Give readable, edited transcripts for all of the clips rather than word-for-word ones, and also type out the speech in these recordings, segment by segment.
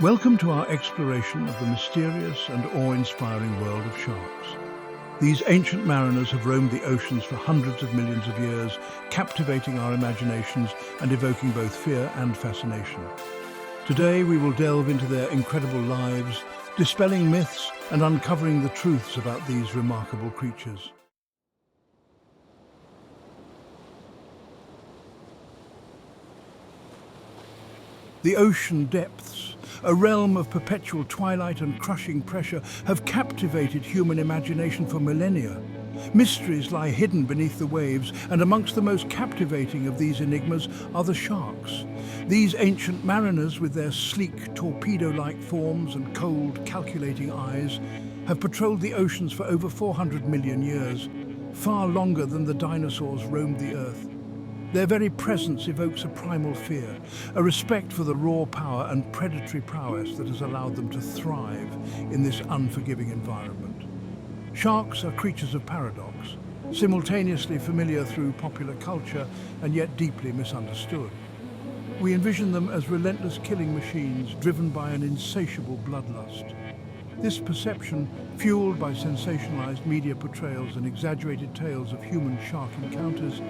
Welcome to our exploration of the mysterious and awe-inspiring world of sharks. These ancient mariners have roamed the oceans for hundreds of millions of years, captivating our imaginations and evoking both fear and fascination. Today we will delve into their incredible lives, dispelling myths and uncovering the truths about these remarkable creatures. The ocean depths, a realm of perpetual twilight and crushing pressure, have captivated human imagination for millennia. Mysteries lie hidden beneath the waves, and amongst the most captivating of these enigmas are the sharks. These ancient mariners, with their sleek, torpedo-like forms and cold, calculating eyes, have patrolled the oceans for over 400 million years, far longer than the dinosaurs roamed the earth. Their very presence evokes a primal fear, a respect for the raw power and predatory prowess that has allowed them to thrive in this unforgiving environment. Sharks are creatures of paradox, simultaneously familiar through popular culture and yet deeply misunderstood. We envision them as relentless killing machines driven by an insatiable bloodlust. This perception, fueled by sensationalized media portrayals and exaggerated tales of human shark encounters,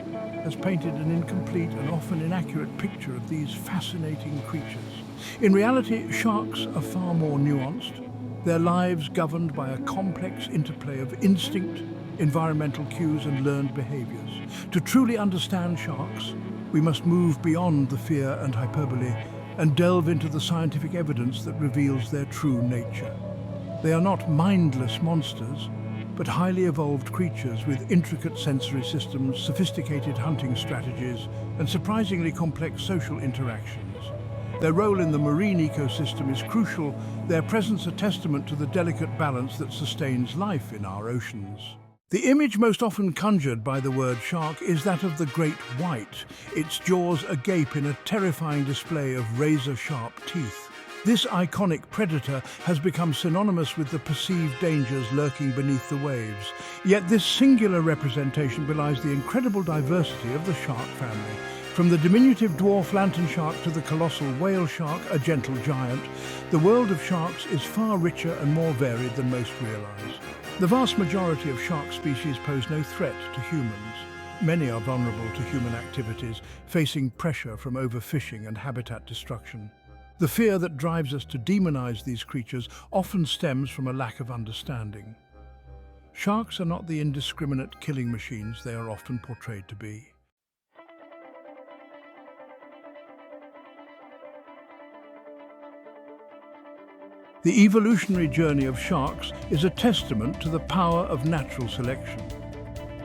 has painted an incomplete and often inaccurate picture of these fascinating creatures. In reality, sharks are far more nuanced, their lives governed by a complex interplay of instinct, environmental cues and learned behaviors. To truly understand sharks, we must move beyond the fear and hyperbole and delve into the scientific evidence that reveals their true nature. They are not mindless monsters, but highly evolved creatures with intricate sensory systems, sophisticated hunting strategies, and surprisingly complex social interactions. Their role in the marine ecosystem is crucial, their presence a testament to the delicate balance that sustains life in our oceans. The image most often conjured by the word shark is that of the great white, its jaws agape in a terrifying display of razor-sharp teeth. This iconic predator has become synonymous with the perceived dangers lurking beneath the waves. Yet this singular representation belies the incredible diversity of the shark family. From the diminutive dwarf lantern shark to the colossal whale shark, a gentle giant, the world of sharks is far richer and more varied than most realize. The vast majority of shark species pose no threat to humans. Many are vulnerable to human activities, facing pressure from overfishing and habitat destruction. The fear that drives us to demonize these creatures often stems from a lack of understanding. Sharks are not the indiscriminate killing machines they are often portrayed to be. The evolutionary journey of sharks is a testament to the power of natural selection.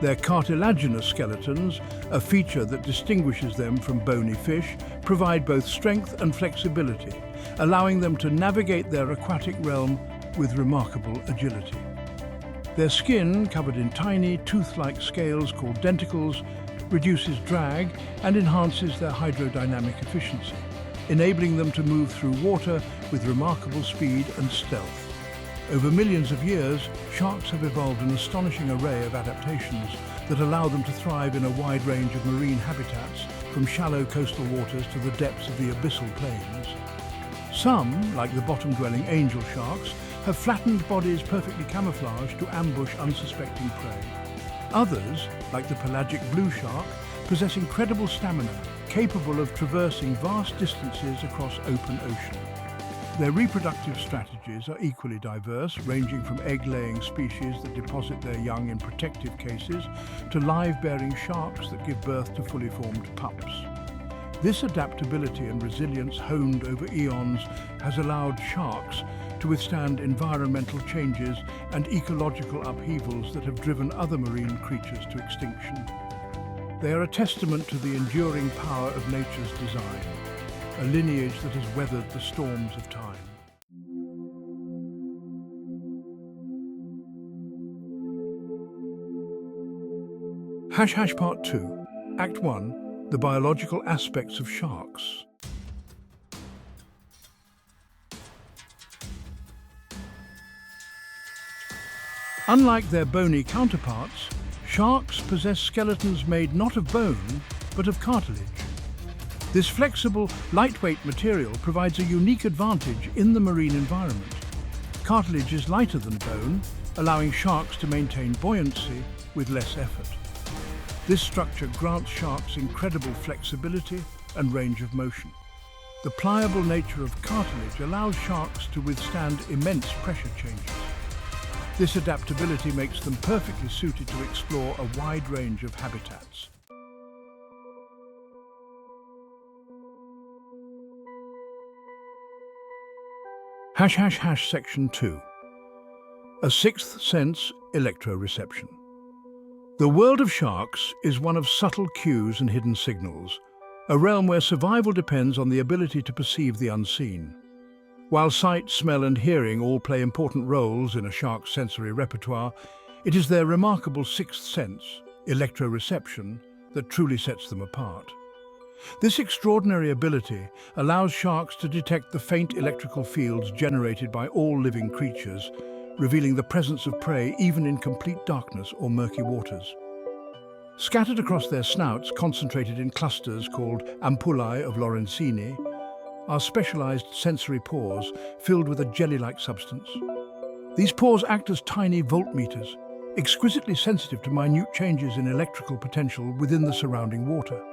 Their cartilaginous skeletons, a feature that distinguishes them from bony fish, provide both strength and flexibility, allowing them to navigate their aquatic realm with remarkable agility. Their skin, covered in tiny, tooth-like scales called denticles, reduces drag and enhances their hydrodynamic efficiency, enabling them to move through water with remarkable speed and stealth. Over millions of years, sharks have evolved an astonishing array of adaptations that allow them to thrive in a wide range of marine habitats, from shallow coastal waters to the depths of the abyssal plains. Some, like the bottom-dwelling angel sharks, have flattened bodies perfectly camouflaged to ambush unsuspecting prey. Others, like the pelagic blue shark, possess incredible stamina, capable of traversing vast distances across open ocean. Their reproductive strategies are equally diverse, ranging from egg-laying species that deposit their young in protective cases to live-bearing sharks that give birth to fully formed pups. This adaptability and resilience honed over eons has allowed sharks to withstand environmental changes and ecological upheavals that have driven other marine creatures to extinction. They are a testament to the enduring power of nature's design, a lineage that has weathered the storms of time. Part 2, Act 1, The Biological Aspects of Sharks. Unlike their bony counterparts, sharks possess skeletons made not of bone, but of cartilage. This flexible, lightweight material provides a unique advantage in the marine environment. Cartilage is lighter than bone, allowing sharks to maintain buoyancy with less effort. This structure grants sharks incredible flexibility and range of motion. The pliable nature of cartilage allows sharks to withstand immense pressure changes. This adaptability makes them perfectly suited to explore a wide range of habitats. Section 2. A sixth sense, electroreception. The world of sharks is one of subtle cues and hidden signals, a realm where survival depends on the ability to perceive the unseen. While sight, smell and hearing all play important roles in a shark's sensory repertoire, it is their remarkable sixth sense, electroreception, that truly sets them apart. This extraordinary ability allows sharks to detect the faint electrical fields generated by all living creatures, revealing the presence of prey even in complete darkness or murky waters. Scattered across their snouts, concentrated in clusters called ampullae of Lorenzini, are specialized sensory pores filled with a jelly-like substance. These pores act as tiny voltmeters, exquisitely sensitive to minute changes in electrical potential within the surrounding water.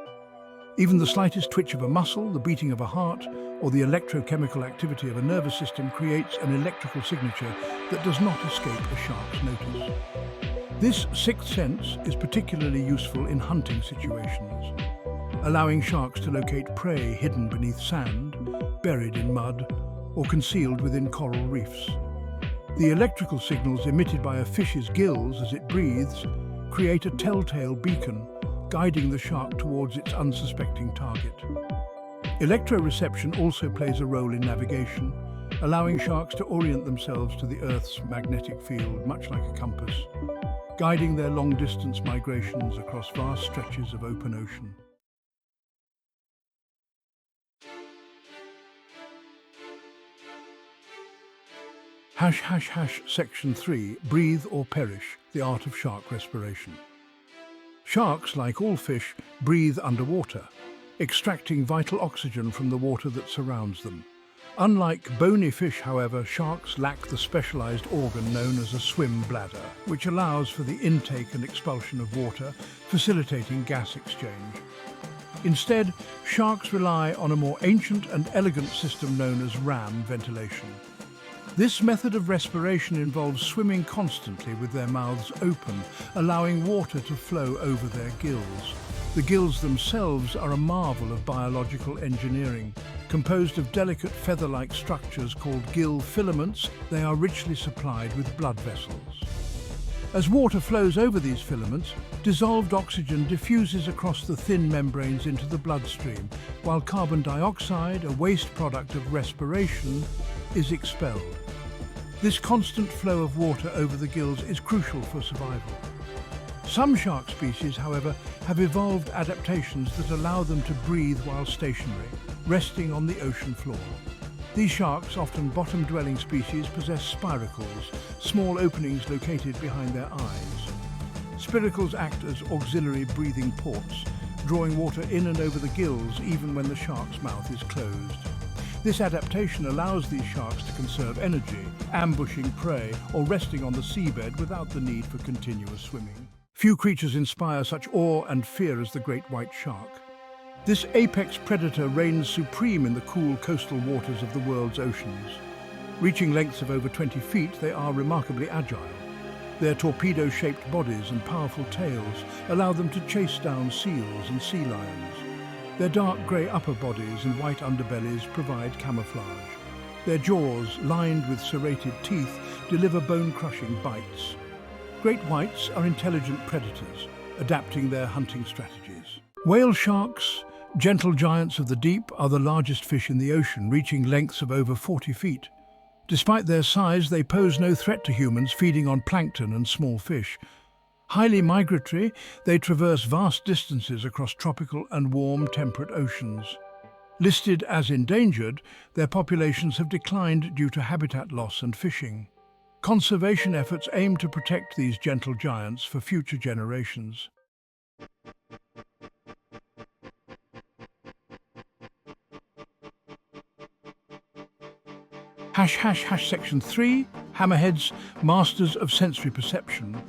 Even the slightest twitch of a muscle, the beating of a heart, or the electrochemical activity of a nervous system creates an electrical signature that does not escape a shark's notice. This sixth sense is particularly useful in hunting situations, allowing sharks to locate prey hidden beneath sand, buried in mud, or concealed within coral reefs. The electrical signals emitted by a fish's gills as it breathes create a telltale beacon, guiding the shark towards its unsuspecting target. Electroreception also plays a role in navigation, allowing sharks to orient themselves to the Earth's magnetic field, much like a compass, guiding their long-distance migrations across vast stretches of open ocean. Section 3. Breathe or perish, the art of shark respiration. Sharks, like all fish, breathe underwater, extracting vital oxygen from the water that surrounds them. Unlike bony fish, however, sharks lack the specialized organ known as a swim bladder, which allows for the intake and expulsion of water, facilitating gas exchange. Instead, sharks rely on a more ancient and elegant system known as ram ventilation. This method of respiration involves swimming constantly with their mouths open, allowing water to flow over their gills. The gills themselves are a marvel of biological engineering. Composed of delicate feather-like structures called gill filaments, they are richly supplied with blood vessels. As water flows over these filaments, dissolved oxygen diffuses across the thin membranes into the bloodstream, while carbon dioxide, a waste product of respiration, is expelled. This constant flow of water over the gills is crucial for survival. Some shark species, however, have evolved adaptations that allow them to breathe while stationary, resting on the ocean floor. These sharks, often bottom-dwelling species, possess spiracles, small openings located behind their eyes. Spiracles act as auxiliary breathing ports, drawing water in and over the gills even when the shark's mouth is closed. This adaptation allows these sharks to conserve energy, ambushing prey or resting on the seabed without the need for continuous swimming. Few creatures inspire such awe and fear as the great white shark. This apex predator reigns supreme in the cool coastal waters of the world's oceans. Reaching lengths of over 20 feet, they are remarkably agile. Their torpedo-shaped bodies and powerful tails allow them to chase down seals and sea lions. Their dark grey upper bodies and white underbellies provide camouflage. Their jaws, lined with serrated teeth, deliver bone-crushing bites. Great whites are intelligent predators, adapting their hunting strategies. Whale sharks, gentle giants of the deep, are the largest fish in the ocean, reaching lengths of over 40 feet. Despite their size, they pose no threat to humans, feeding on plankton and small fish. Highly migratory, they traverse vast distances across tropical and warm temperate oceans. Listed as endangered, their populations have declined due to habitat loss and fishing. Conservation efforts aim to protect these gentle giants for future generations. Section 3, hammerheads, masters of sensory perception.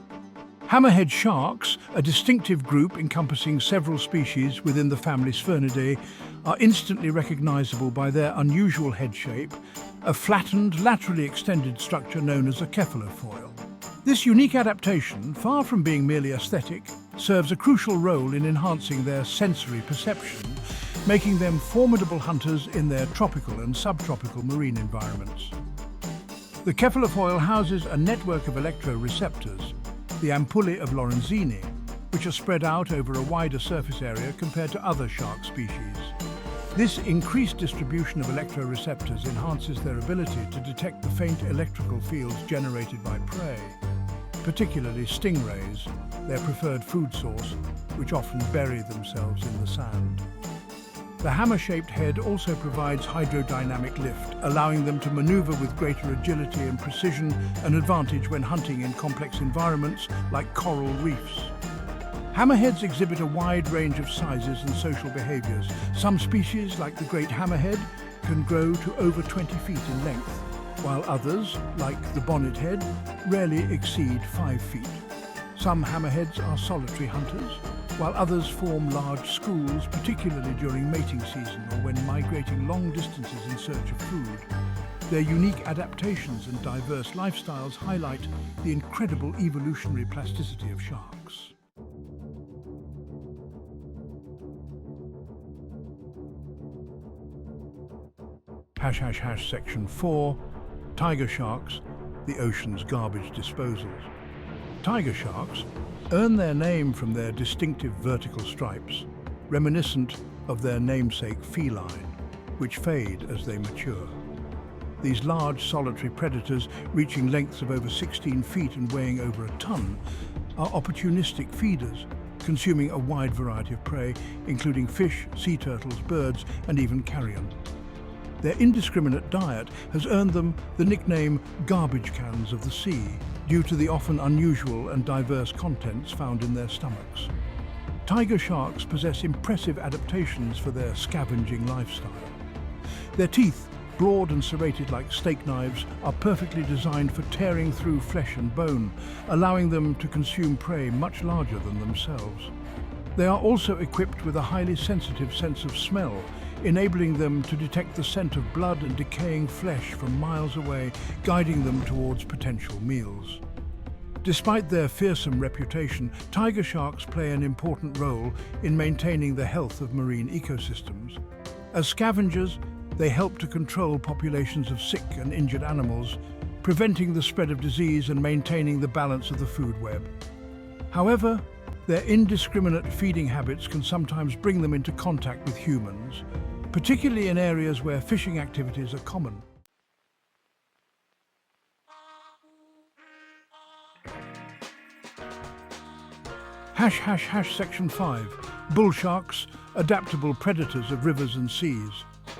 Hammerhead sharks, a distinctive group encompassing several species within the family Sphyrnidae, are instantly recognizable by their unusual head shape, a flattened, laterally extended structure known as a cephalofoil. This unique adaptation, far from being merely aesthetic, serves a crucial role in enhancing their sensory perception, making them formidable hunters in their tropical and subtropical marine environments. The cephalofoil houses a network of electroreceptors, the ampullae of Lorenzini, which are spread out over a wider surface area compared to other shark species. This increased distribution of electroreceptors enhances their ability to detect the faint electrical fields generated by prey, particularly stingrays, their preferred food source, which often bury themselves in the sand. The hammer-shaped head also provides hydrodynamic lift, allowing them to maneuver with greater agility and precision, an advantage when hunting in complex environments like coral reefs. Hammerheads exhibit a wide range of sizes and social behaviors. Some species, like the great hammerhead, can grow to over 20 feet in length, while others, like the bonnethead, rarely exceed 5 feet. Some hammerheads are solitary hunters, while others form large schools, particularly during mating season or when migrating long distances in search of food. Their unique adaptations and diverse lifestyles highlight the incredible evolutionary plasticity of sharks. Section 4, tiger sharks, the ocean's garbage disposals. Tiger sharks earn their name from their distinctive vertical stripes, reminiscent of their namesake feline, which fade as they mature. These large solitary predators, reaching lengths of over 16 feet and weighing over a ton, are opportunistic feeders, consuming a wide variety of prey, including fish, sea turtles, birds, and even carrion. Their indiscriminate diet has earned them the nickname garbage cans of the sea, due to the often unusual and diverse contents found in their stomachs. Tiger sharks possess impressive adaptations for their scavenging lifestyle. Their teeth, broad and serrated like steak knives, are perfectly designed for tearing through flesh and bone, allowing them to consume prey much larger than themselves. They are also equipped with a highly sensitive sense of smell, enabling them to detect the scent of blood and decaying flesh from miles away, guiding them towards potential meals. Despite their fearsome reputation, tiger sharks play an important role in maintaining the health of marine ecosystems. As scavengers, they help to control populations of sick and injured animals, preventing the spread of disease and maintaining the balance of the food web. However, their indiscriminate feeding habits can sometimes bring them into contact with humans, particularly in areas where fishing activities are common. Section 5. Bull sharks, adaptable predators of rivers and seas.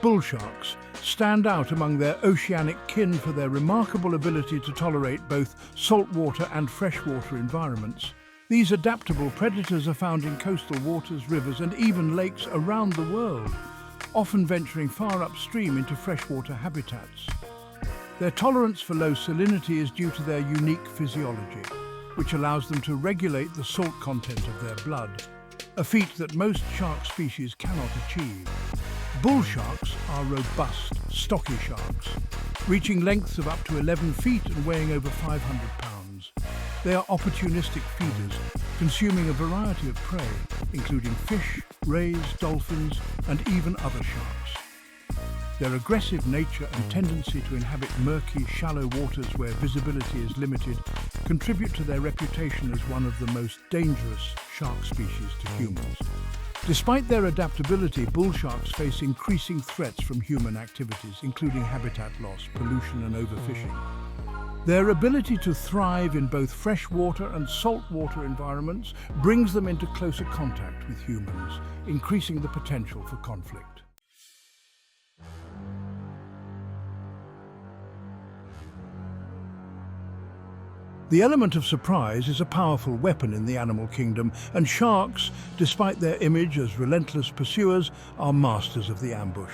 Bull sharks stand out among their oceanic kin for their remarkable ability to tolerate both saltwater and freshwater environments. These adaptable predators are found in coastal waters, rivers, and even lakes around the world, often venturing far upstream into freshwater habitats. Their tolerance for low salinity is due to their unique physiology, which allows them to regulate the salt content of their blood, a feat that most shark species cannot achieve. Bull sharks are robust, stocky sharks, reaching lengths of up to 11 feet and weighing over 500 pounds. They are opportunistic feeders, consuming a variety of prey, including fish, rays, dolphins, and even other sharks. Their aggressive nature and tendency to inhabit murky, shallow waters where visibility is limited contribute to their reputation as one of the most dangerous shark species to humans. Despite their adaptability, bull sharks face increasing threats from human activities, including habitat loss, pollution, and overfishing. Their ability to thrive in both freshwater and saltwater environments brings them into closer contact with humans, increasing the potential for conflict. The element of surprise is a powerful weapon in the animal kingdom, and sharks, despite their image as relentless pursuers, are masters of the ambush.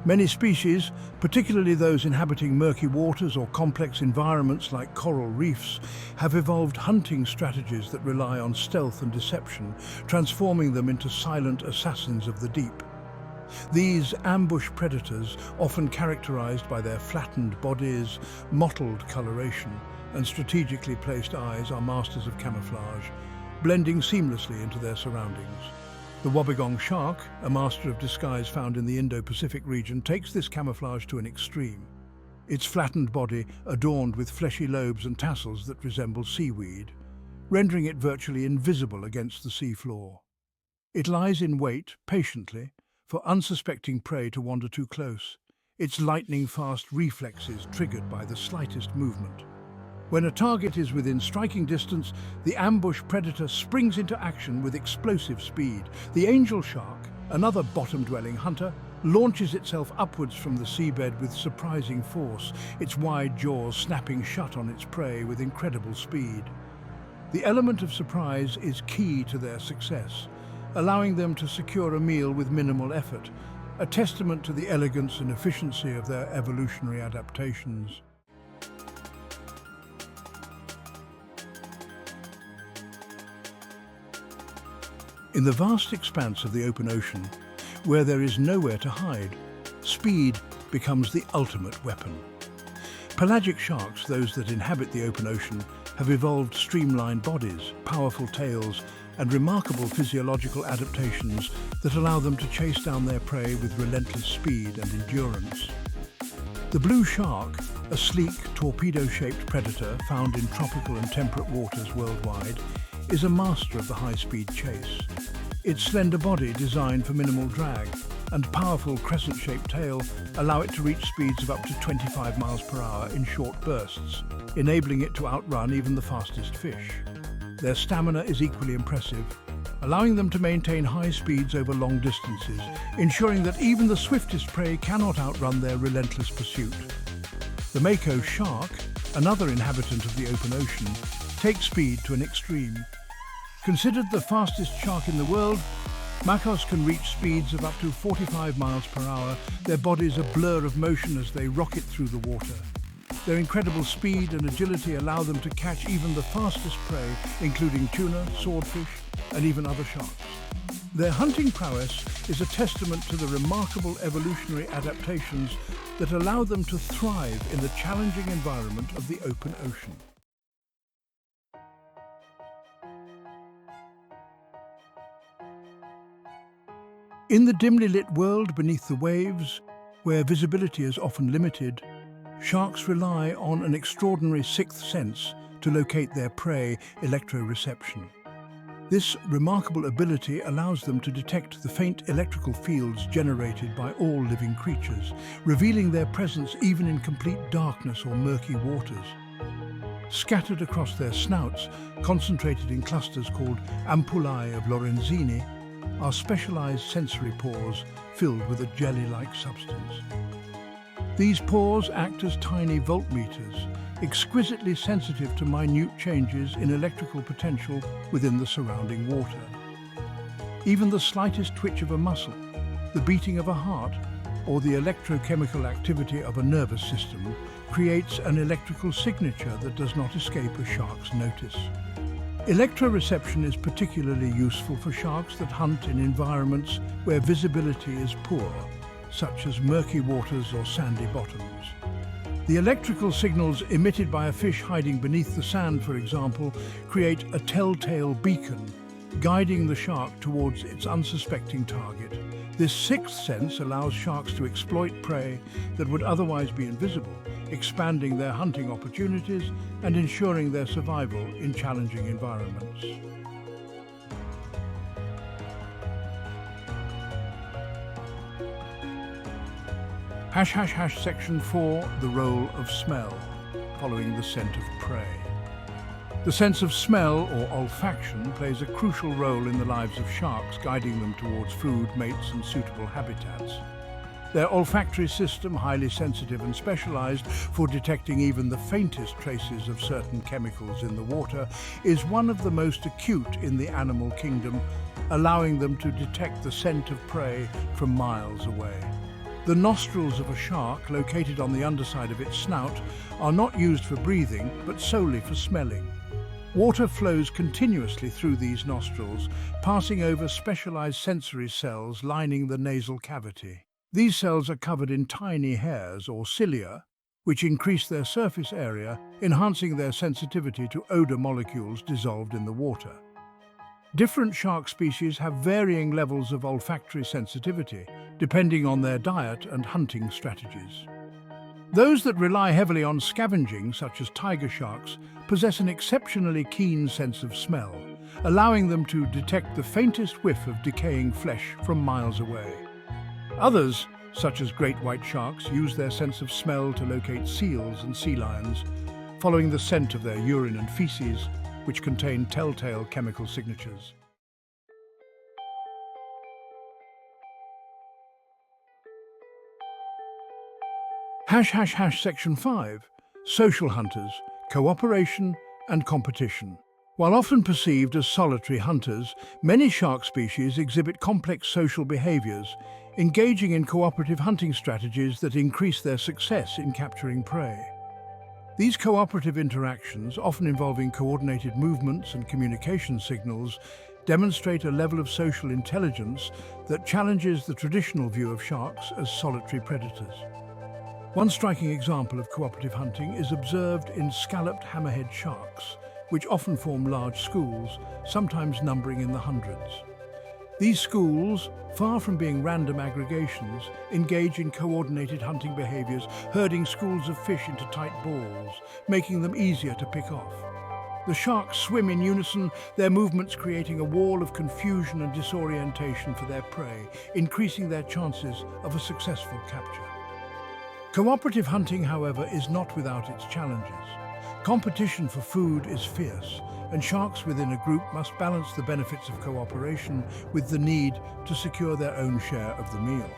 Many species, particularly those inhabiting murky waters or complex environments like coral reefs, have evolved hunting strategies that rely on stealth and deception, transforming them into silent assassins of the deep. These ambush predators, often characterized by their flattened bodies, mottled coloration, and strategically placed eyes, are masters of camouflage, blending seamlessly into their surroundings. The wobbegong shark, a master of disguise found in the Indo-Pacific region, takes this camouflage to an extreme. Its flattened body adorned with fleshy lobes and tassels that resemble seaweed, rendering it virtually invisible against the seafloor. It lies in wait, patiently, for unsuspecting prey to wander too close, its lightning-fast reflexes triggered by the slightest movement. When a target is within striking distance, the ambush predator springs into action with explosive speed. The angel shark, another bottom-dwelling hunter, launches itself upwards from the seabed with surprising force, its wide jaws snapping shut on its prey with incredible speed. The element of surprise is key to their success, allowing them to secure a meal with minimal effort, a testament to the elegance and efficiency of their evolutionary adaptations. In the vast expanse of the open ocean, where there is nowhere to hide, speed becomes the ultimate weapon. Pelagic sharks, those that inhabit the open ocean, have evolved streamlined bodies, powerful tails, and remarkable physiological adaptations that allow them to chase down their prey with relentless speed and endurance. The blue shark, a sleek, torpedo-shaped predator found in tropical and temperate waters worldwide, is a master of the high-speed chase. Its slender body, designed for minimal drag, and powerful crescent-shaped tail allow it to reach speeds of up to 25 miles per hour in short bursts, enabling it to outrun even the fastest fish. Their stamina is equally impressive, allowing them to maintain high speeds over long distances, ensuring that even the swiftest prey cannot outrun their relentless pursuit. The mako shark, another inhabitant of the open ocean, takes speed to an extreme. Considered the fastest shark in the world, makos can reach speeds of up to 45 miles per hour, their bodies a blur of motion as they rocket through the water. Their incredible speed and agility allow them to catch even the fastest prey, including tuna, swordfish, and even other sharks. Their hunting prowess is a testament to the remarkable evolutionary adaptations that allow them to thrive in the challenging environment of the open ocean. In the dimly lit world beneath the waves, where visibility is often limited, sharks rely on an extraordinary sixth sense to locate their prey, electroreception. This remarkable ability allows them to detect the faint electrical fields generated by all living creatures, revealing their presence even in complete darkness or murky waters. Scattered across their snouts, concentrated in clusters called ampullae of Lorenzini, are specialized sensory pores filled with a jelly-like substance. These pores act as tiny voltmeters, exquisitely sensitive to minute changes in electrical potential within the surrounding water. Even the slightest twitch of a muscle, the beating of a heart, or the electrochemical activity of a nervous system creates an electrical signature that does not escape a shark's notice. Electroreception is particularly useful for sharks that hunt in environments where visibility is poor, such as murky waters or sandy bottoms. The electrical signals emitted by a fish hiding beneath the sand, for example, create a telltale beacon, guiding the shark towards its unsuspecting target. This sixth sense allows sharks to exploit prey that would otherwise be invisible, expanding their hunting opportunities and ensuring their survival in challenging environments. Section 4, the role of smell, following the scent of prey. The sense of smell, or olfaction, plays a crucial role in the lives of sharks, guiding them towards food, mates, and suitable habitats. Their olfactory system, highly sensitive and specialized for detecting even the faintest traces of certain chemicals in the water, is one of the most acute in the animal kingdom, allowing them to detect the scent of prey from miles away. The The nostrils of a shark, located on the underside of its snout, are not used for breathing, but solely for smelling. Water flows continuously through these nostrils, passing over specialized sensory cells lining the nasal cavity. These cells are covered in tiny hairs or cilia, which increase their surface area, enhancing their sensitivity to odor molecules dissolved in the water. Different shark species have varying levels of olfactory sensitivity, depending on their diet and hunting strategies. Those that rely heavily on scavenging, such as tiger sharks, possess an exceptionally keen sense of smell, allowing them to detect the faintest whiff of decaying flesh from miles away. Others, such as great white sharks, use their sense of smell to locate seals and sea lions, following the scent of their urine and feces, which contain telltale chemical signatures. Section 5. Social hunters, cooperation and competition. While often perceived as solitary hunters, many shark species exhibit complex social behaviors, engaging in cooperative hunting strategies that increase their success in capturing prey. These cooperative interactions, often involving coordinated movements and communication signals, demonstrate a level of social intelligence that challenges the traditional view of sharks as solitary predators. One striking example of cooperative hunting is observed in scalloped hammerhead sharks, which often form large schools, sometimes numbering in the hundreds. These schools, far from being random aggregations, engage in coordinated hunting behaviors, herding schools of fish into tight balls, making them easier to pick off. The sharks swim in unison, their movements creating a wall of confusion and disorientation for their prey, increasing their chances of a successful capture. Cooperative hunting, however, is not without its challenges. Competition for food is fierce, and sharks within a group must balance the benefits of cooperation with the need to secure their own share of the meal.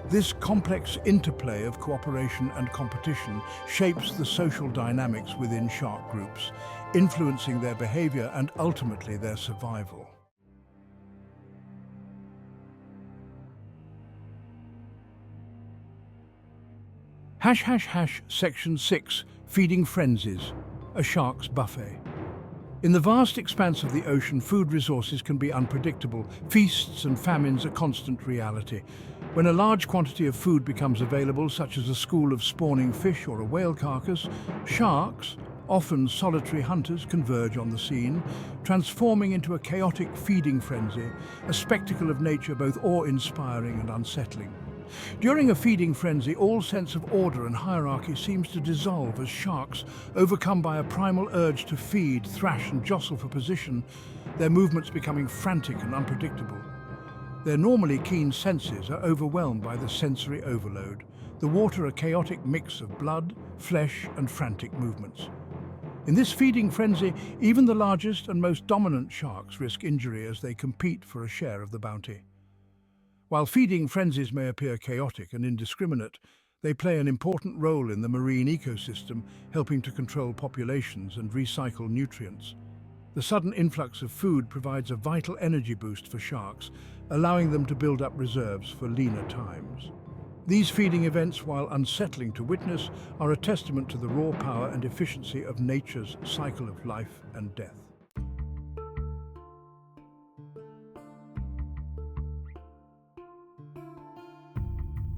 This complex interplay of cooperation and competition shapes the social dynamics within shark groups, influencing their behavior and ultimately their survival. Section 6. Feeding frenzies, a shark's buffet. In the vast expanse of the ocean, food resources can be unpredictable. Feasts and famines are constant reality. When a large quantity of food becomes available, such as a school of spawning fish or a whale carcass, sharks, often solitary hunters, converge on the scene, transforming into a chaotic feeding frenzy, a spectacle of nature both awe-inspiring and unsettling. During a feeding frenzy, all sense of order and hierarchy seems to dissolve as sharks, overcome by a primal urge to feed, thrash and jostle for position, their movements becoming frantic and unpredictable. Their normally keen senses are overwhelmed by the sensory overload. The water a chaotic mix of blood, flesh and frantic movements. In this feeding frenzy, even the largest and most dominant sharks risk injury as they compete for a share of the bounty. While feeding frenzies may appear chaotic and indiscriminate, they play an important role in the marine ecosystem, helping to control populations and recycle nutrients. The sudden influx of food provides a vital energy boost for sharks, allowing them to build up reserves for leaner times. These feeding events, while unsettling to witness, are a testament to the raw power and efficiency of nature's cycle of life and death.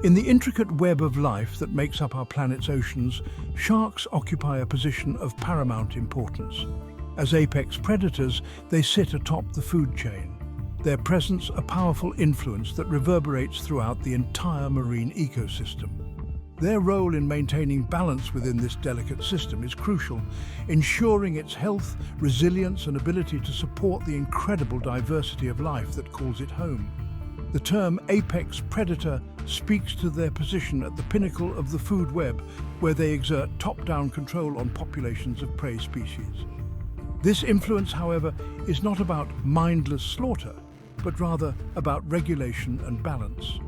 In the intricate web of life that makes up our planet's oceans, sharks occupy a position of paramount importance. As apex predators, they sit atop the food chain, their presence a powerful influence that reverberates throughout the entire marine ecosystem. Their role in maintaining balance within this delicate system is crucial, ensuring its health, resilience, and ability to support the incredible diversity of life that calls it home. The term apex predator speaks to their position at the pinnacle of the food web, where they exert top-down control on populations of prey species. This influence, however, is not about mindless slaughter, but rather about regulation and balance.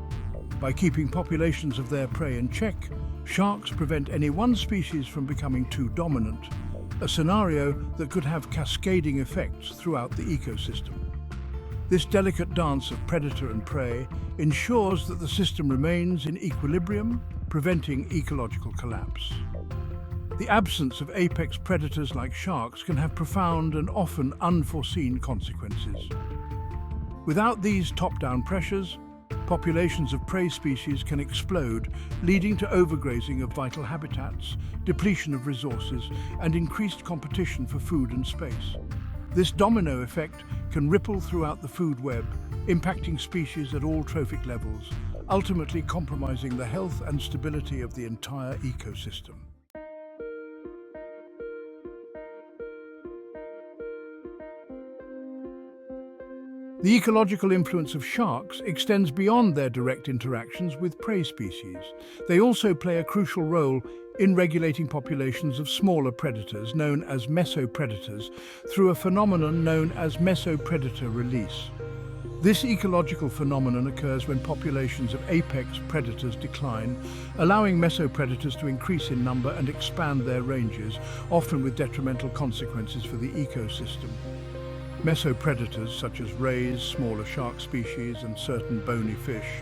By keeping populations of their prey in check, sharks prevent any one species from becoming too dominant, a scenario that could have cascading effects throughout the ecosystem. This delicate dance of predator and prey ensures that the system remains in equilibrium, preventing ecological collapse. The absence of apex predators like sharks can have profound and often unforeseen consequences. Without these top-down pressures, populations of prey species can explode, leading to overgrazing of vital habitats, depletion of resources, and increased competition for food and space. This domino effect can ripple throughout the food web, impacting species at all trophic levels, ultimately compromising the health and stability of the entire ecosystem. The ecological influence of sharks extends beyond their direct interactions with prey species. They also play a crucial role in regulating populations of smaller predators, known as mesopredators, through a phenomenon known as mesopredator release. This ecological phenomenon occurs when populations of apex predators decline, allowing mesopredators to increase in number and expand their ranges, often with detrimental consequences for the ecosystem. Mesopredators, such as rays, smaller shark species, and certain bony fish,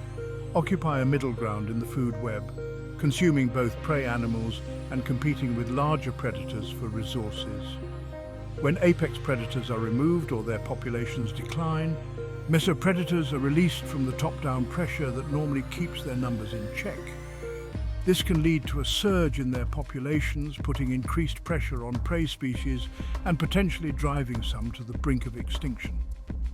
occupy a middle ground in the food web, consuming both prey animals and competing with larger predators for resources. When apex predators are removed or their populations decline, mesopredators are released from the top-down pressure that normally keeps their numbers in check. This can lead to a surge in their populations, putting increased pressure on prey species and potentially driving some to the brink of extinction.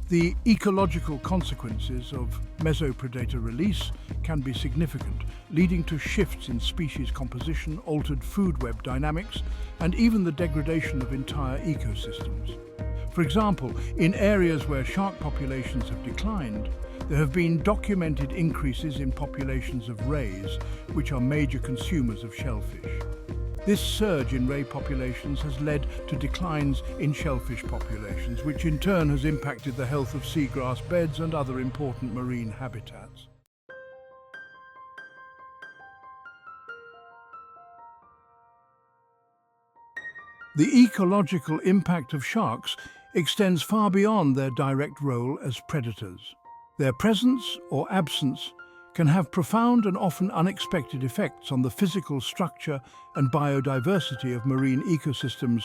The ecological consequences of mesopredator release can be significant, leading to shifts in species composition, altered food web dynamics, and even the degradation of entire ecosystems. For example, in areas where shark populations have declined, there have been documented increases in populations of rays, which are major consumers of shellfish. This surge in ray populations has led to declines in shellfish populations, which in turn has impacted the health of seagrass beds and other important marine habitats. The ecological impact of sharks extends far beyond their direct role as predators. Their presence or absence can have profound and often unexpected effects on the physical structure and biodiversity of marine ecosystems,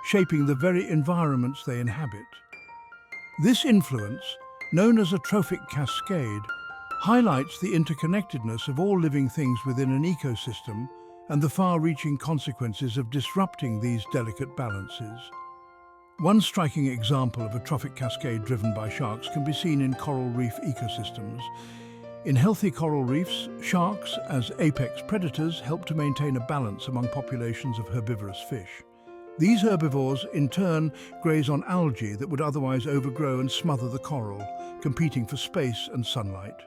shaping the very environments they inhabit. This influence, known as a trophic cascade, highlights the interconnectedness of all living things within an ecosystem and the far-reaching consequences of disrupting these delicate balances. One striking example of a trophic cascade driven by sharks can be seen in coral reef ecosystems. In healthy coral reefs, sharks, as apex predators, help to maintain a balance among populations of herbivorous fish. These herbivores, in turn, graze on algae that would otherwise overgrow and smother the coral, competing for space and sunlight.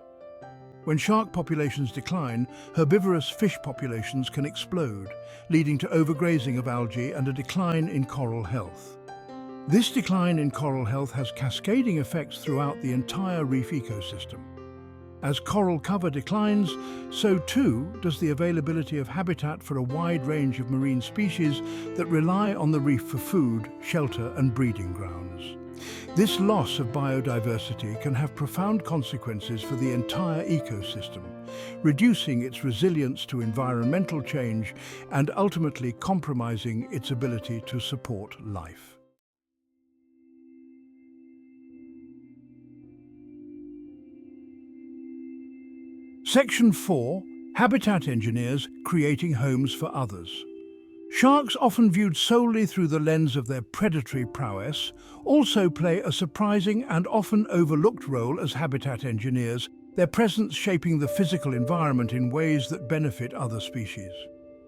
When shark populations decline, herbivorous fish populations can explode, leading to overgrazing of algae and a decline in coral health. This decline in coral health has cascading effects throughout the entire reef ecosystem. As coral cover declines, so too does the availability of habitat for a wide range of marine species that rely on the reef for food, shelter, and breeding grounds. This loss of biodiversity can have profound consequences for the entire ecosystem, reducing its resilience to environmental change and ultimately compromising its ability to support life. Section 4. Habitat engineers creating homes for others. Sharks, often viewed solely through the lens of their predatory prowess, also play a surprising and often overlooked role as habitat engineers, their presence shaping the physical environment in ways that benefit other species.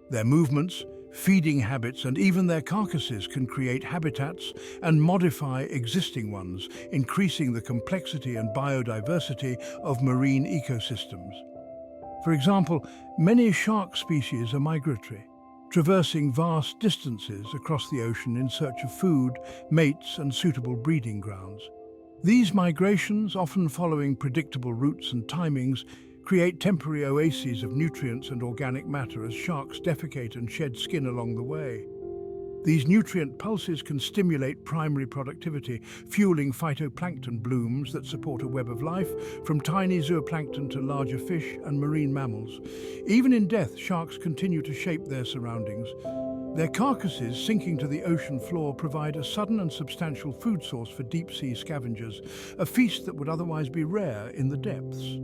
Their movements, feeding habits, and even their carcasses can create habitats and modify existing ones, increasing the complexity and biodiversity of marine ecosystems. For example, many shark species are migratory, traversing vast distances across the ocean in search of food, mates, and suitable breeding grounds. These migrations, often following predictable routes and timings, create temporary oases of nutrients and organic matter as sharks defecate and shed skin along the way. These nutrient pulses can stimulate primary productivity, fueling phytoplankton blooms that support a web of life, from tiny zooplankton to larger fish and marine mammals. Even in death, sharks continue to shape their surroundings. Their carcasses sinking to the ocean floor provide a sudden and substantial food source for deep-sea scavengers, a feast that would otherwise be rare in the depths.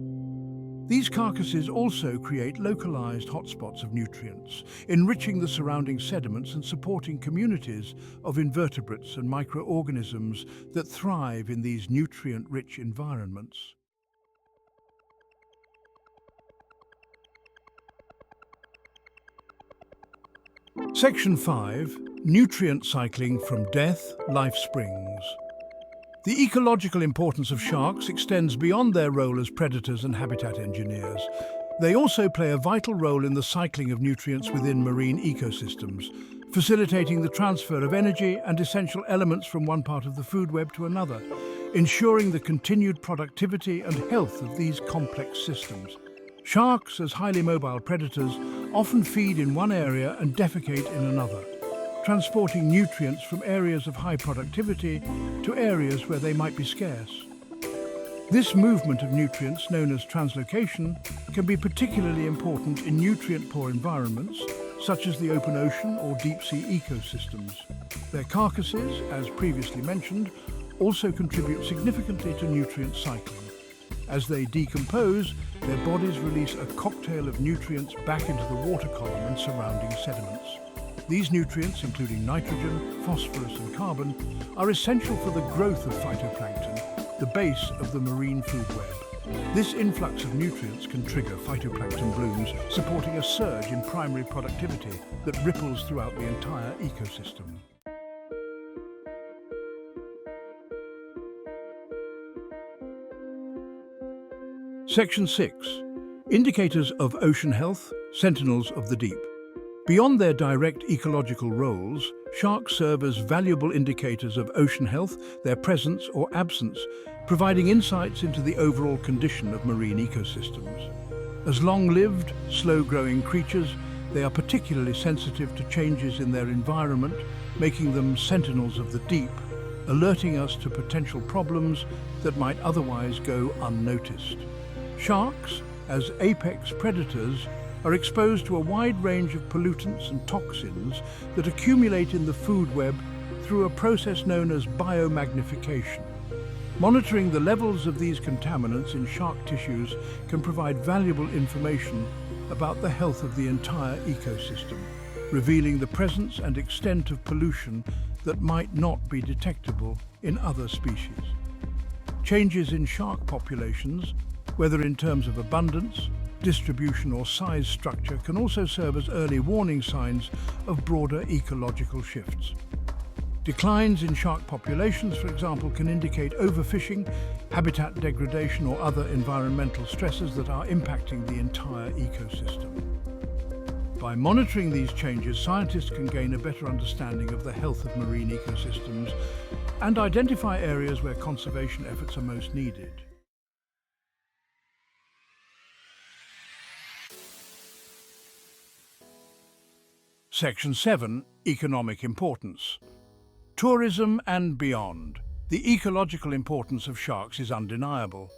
These carcasses also create localized hotspots of nutrients, enriching the surrounding sediments and supporting communities of invertebrates and microorganisms that thrive in these nutrient-rich environments. Section 5. Nutrient cycling from death, life springs. The ecological importance of sharks extends beyond their role as predators and habitat engineers. They also play a vital role in the cycling of nutrients within marine ecosystems, facilitating the transfer of energy and essential elements from one part of the food web to another, ensuring the continued productivity and health of these complex systems. Sharks, as highly mobile predators, often feed in one area and defecate in another, transporting nutrients from areas of high productivity to areas where they might be scarce. This movement of nutrients, known as translocation, can be particularly important in nutrient-poor environments, such as the open ocean or deep-sea ecosystems. Their carcasses, as previously mentioned, also contribute significantly to nutrient cycling. As they decompose, their bodies release a cocktail of nutrients back into the water column and surrounding sediments. These nutrients, including nitrogen, phosphorus and carbon, are essential for the growth of phytoplankton, the base of the marine food web. This influx of nutrients can trigger phytoplankton blooms, supporting a surge in primary productivity that ripples throughout the entire ecosystem. Section 6. Indicators of ocean health, sentinels of the deep. Beyond their direct ecological roles, sharks serve as valuable indicators of ocean health, their presence or absence, providing insights into the overall condition of marine ecosystems. As long-lived, slow-growing creatures, they are particularly sensitive to changes in their environment, making them sentinels of the deep, alerting us to potential problems that might otherwise go unnoticed. Sharks, as apex predators, are exposed to a wide range of pollutants and toxins that accumulate in the food web through a process known as biomagnification. Monitoring the levels of these contaminants in shark tissues can provide valuable information about the health of the entire ecosystem, revealing the presence and extent of pollution that might not be detectable in other species. Changes in shark populations, whether in terms of abundance, distribution or size structure, can also serve as early warning signs of broader ecological shifts. Declines in shark populations, for example, can indicate overfishing, habitat degradation or other environmental stresses that are impacting the entire ecosystem. By monitoring these changes, scientists can gain a better understanding of the health of marine ecosystems and identify areas where conservation efforts are most needed. Section 7. Economic importance. Tourism and beyond. The ecological importance of sharks is undeniable,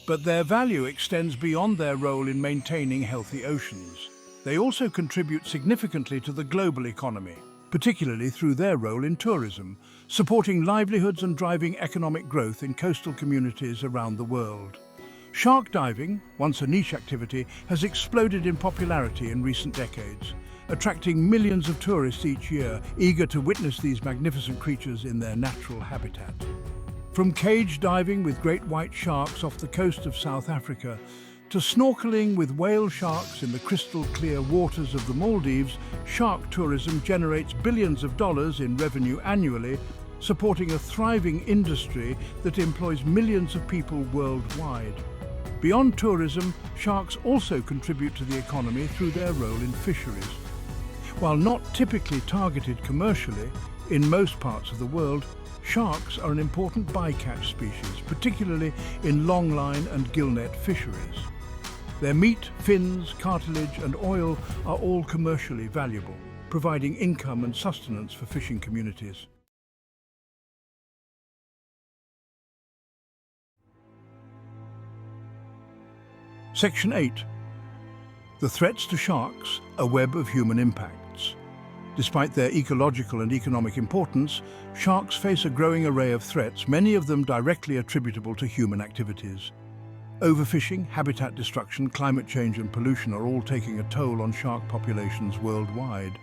but their value extends beyond their role in maintaining healthy oceans. They also contribute significantly to the global economy, particularly through their role in tourism, supporting livelihoods and driving economic growth in coastal communities around the world. Shark diving, once a niche activity, has exploded in popularity in recent decades, attracting millions of tourists each year, eager to witness these magnificent creatures in their natural habitat. From cage diving with great white sharks off the coast of South Africa, to snorkeling with whale sharks in the crystal-clear waters of the Maldives, shark tourism generates billions of dollars in revenue annually, supporting a thriving industry that employs millions of people worldwide. Beyond tourism, sharks also contribute to the economy through their role in fisheries. While not typically targeted commercially, in most parts of the world, sharks are an important bycatch species, particularly in longline and gillnet fisheries. Their meat, fins, cartilage and oil are all commercially valuable. providing income and sustenance for fishing communities. Section 8. The threats to sharks, a web of human impacts. Despite their ecological and economic importance, sharks face a growing array of threats, many of them directly attributable to human activities. Overfishing, habitat destruction, climate change and pollution are all taking a toll on shark populations worldwide,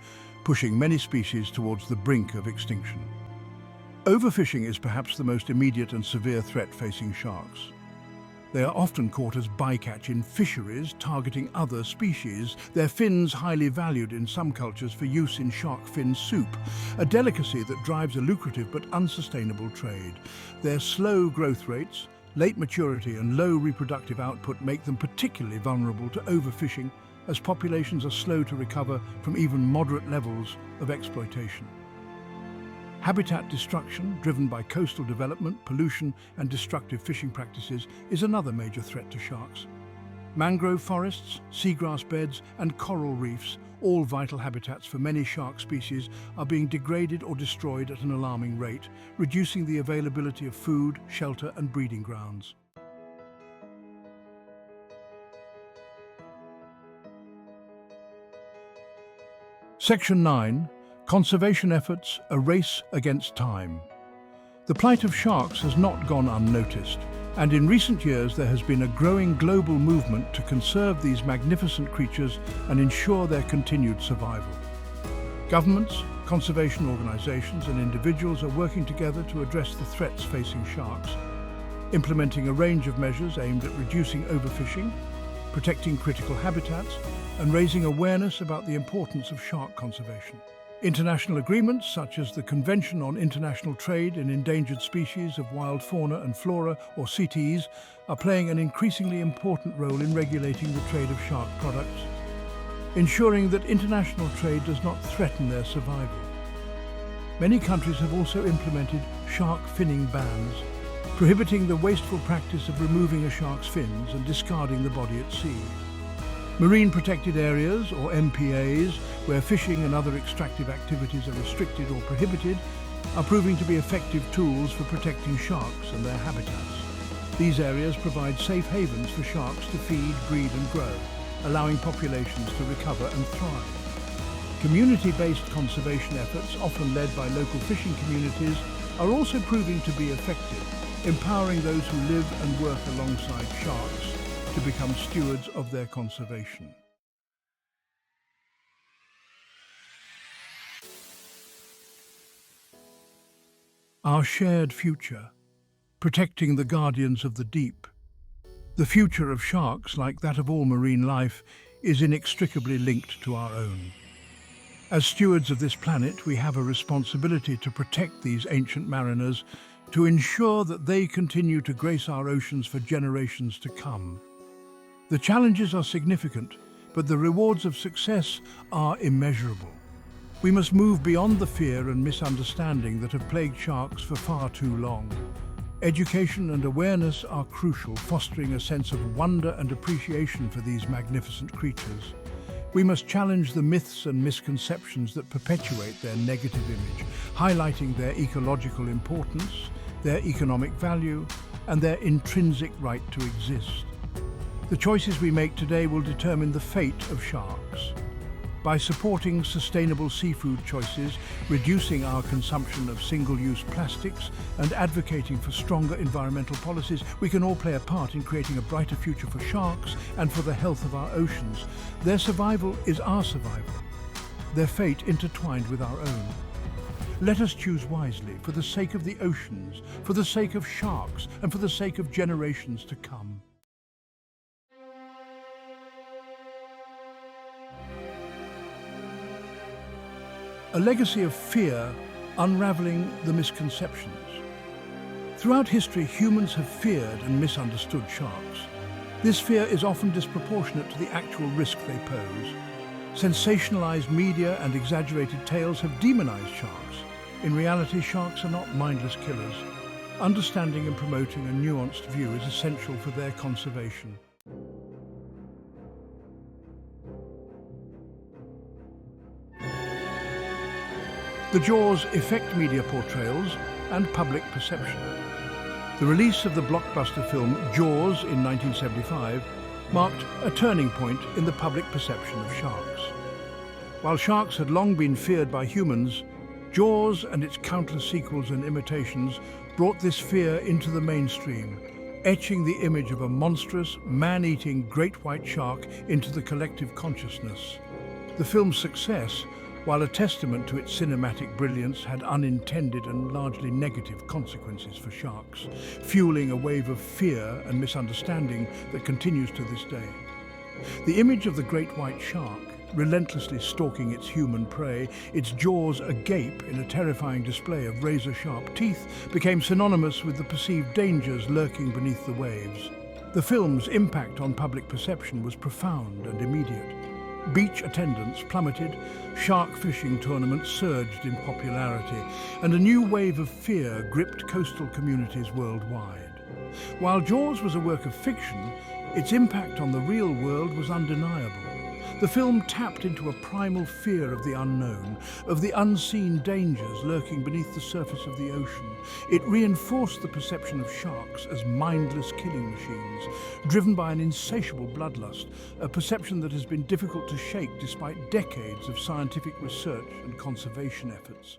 pushing many species towards the brink of extinction. Overfishing is perhaps the most immediate and severe threat facing sharks. They are often caught as bycatch in fisheries targeting other species, their fins highly valued in some cultures for use in shark fin soup, a delicacy that drives a lucrative but unsustainable trade. Their slow growth rates, late maturity and low reproductive output make them particularly vulnerable to overfishing, as populations are slow to recover from even moderate levels of exploitation. Habitat destruction, driven by coastal development, pollution and destructive fishing practices, is another major threat to sharks. Mangrove forests, seagrass beds and coral reefs, all vital habitats for many shark species, are being degraded or destroyed at an alarming rate, reducing the availability of food, shelter and breeding grounds. Section 9. Conservation efforts, a race against time. The plight of sharks has not gone unnoticed, and in recent years there has been a growing global movement to conserve these magnificent creatures and ensure their continued survival. Governments, conservation organizations and individuals are working together to address the threats facing sharks, implementing a range of measures aimed at reducing overfishing, protecting critical habitats, and raising awareness about the importance of shark conservation. International agreements, such as the Convention on International Trade in Endangered Species of Wild Fauna and Flora, or CITES, are playing an increasingly important role in regulating the trade of shark products, ensuring that international trade does not threaten their survival. Many countries have also implemented shark finning bans, prohibiting the wasteful practice of removing a shark's fins and discarding the body at sea. Marine protected areas, or MPAs, where fishing and other extractive activities are restricted or prohibited, are proving to be effective tools for protecting sharks and their habitats. These areas provide safe havens for sharks to feed, breed and grow, allowing populations to recover and thrive. Community-based conservation efforts, often led by local fishing communities, are also proving to be effective, empowering those who live and work alongside sharks to become stewards of their conservation. Our shared future, protecting the guardians of the deep. The future of sharks, like that of all marine life, is inextricably linked to our own. As stewards of this planet, we have a responsibility to protect these ancient mariners, to ensure that they continue to grace our oceans for generations to come. The challenges are significant, but the rewards of success are immeasurable. We must move beyond the fear and misunderstanding that have plagued sharks for far too long. Education and awareness are crucial, fostering a sense of wonder and appreciation for these magnificent creatures. We must challenge the myths and misconceptions that perpetuate their negative image, highlighting their ecological importance, their economic value, and their intrinsic right to exist. The choices we make today will determine the fate of sharks. By supporting sustainable seafood choices, reducing our consumption of single-use plastics, and advocating for stronger environmental policies, we can all play a part in creating a brighter future for sharks and for the health of our oceans. Their survival is our survival, their fate intertwined with our own. Let us choose wisely for the sake of the oceans, for the sake of sharks, and for the sake of generations to come. A legacy of fear, unraveling the misconceptions. Throughout history, humans have feared and misunderstood sharks. This fear is often disproportionate to the actual risk they pose. Sensationalized media and exaggerated tales have demonized sharks. In reality, sharks are not mindless killers. Understanding and promoting a nuanced view is essential for their conservation. The Jaws effect media portrayals and public perception. The release of the blockbuster film Jaws in 1975 marked a turning point in the public perception of sharks. While sharks had long been feared by humans, Jaws and its countless sequels and imitations brought this fear into the mainstream, etching the image of a monstrous, man-eating great white shark into the collective consciousness. The film's success, while a testament to its cinematic brilliance, had unintended and largely negative consequences for sharks, fueling a wave of fear and misunderstanding that continues to this day. The image of the great white shark, relentlessly stalking its human prey, its jaws agape in a terrifying display of razor-sharp teeth, became synonymous with the perceived dangers lurking beneath the waves. The film's impact on public perception was profound and immediate. Beach attendance plummeted, shark fishing tournaments surged in popularity, and a new wave of fear gripped coastal communities worldwide. While Jaws was a work of fiction, its impact on the real world was undeniable. The film tapped into a primal fear of the unknown, of the unseen dangers lurking beneath the surface of the ocean. It reinforced the perception of sharks as mindless killing machines, driven by an insatiable bloodlust, a perception that has been difficult to shake despite decades of scientific research and conservation efforts.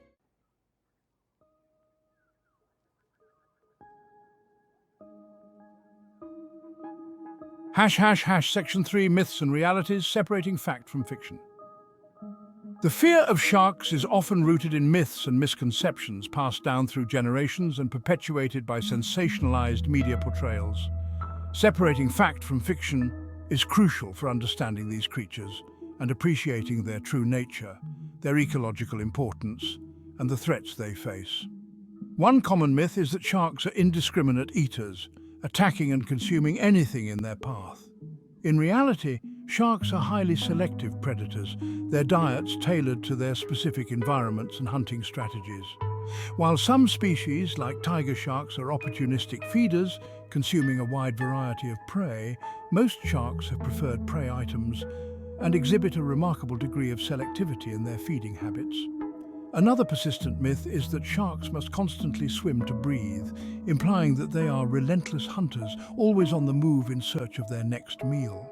Section 3 Myths and Realities, Separating Fact from Fiction. The fear of sharks is often rooted in myths and misconceptions passed down through generations and perpetuated by sensationalized media portrayals. Separating fact from fiction is crucial for understanding these creatures and appreciating their true nature, their ecological importance, and the threats they face. One common myth is that sharks are indiscriminate eaters, attacking and consuming anything in their path. In reality, sharks are highly selective predators, their diets tailored to their specific environments and hunting strategies. While some species, like tiger sharks, are opportunistic feeders, consuming a wide variety of prey, most sharks have preferred prey items and exhibit a remarkable degree of selectivity in their feeding habits. Another persistent myth is that sharks must constantly swim to breathe, implying that they are relentless hunters, always on the move in search of their next meal.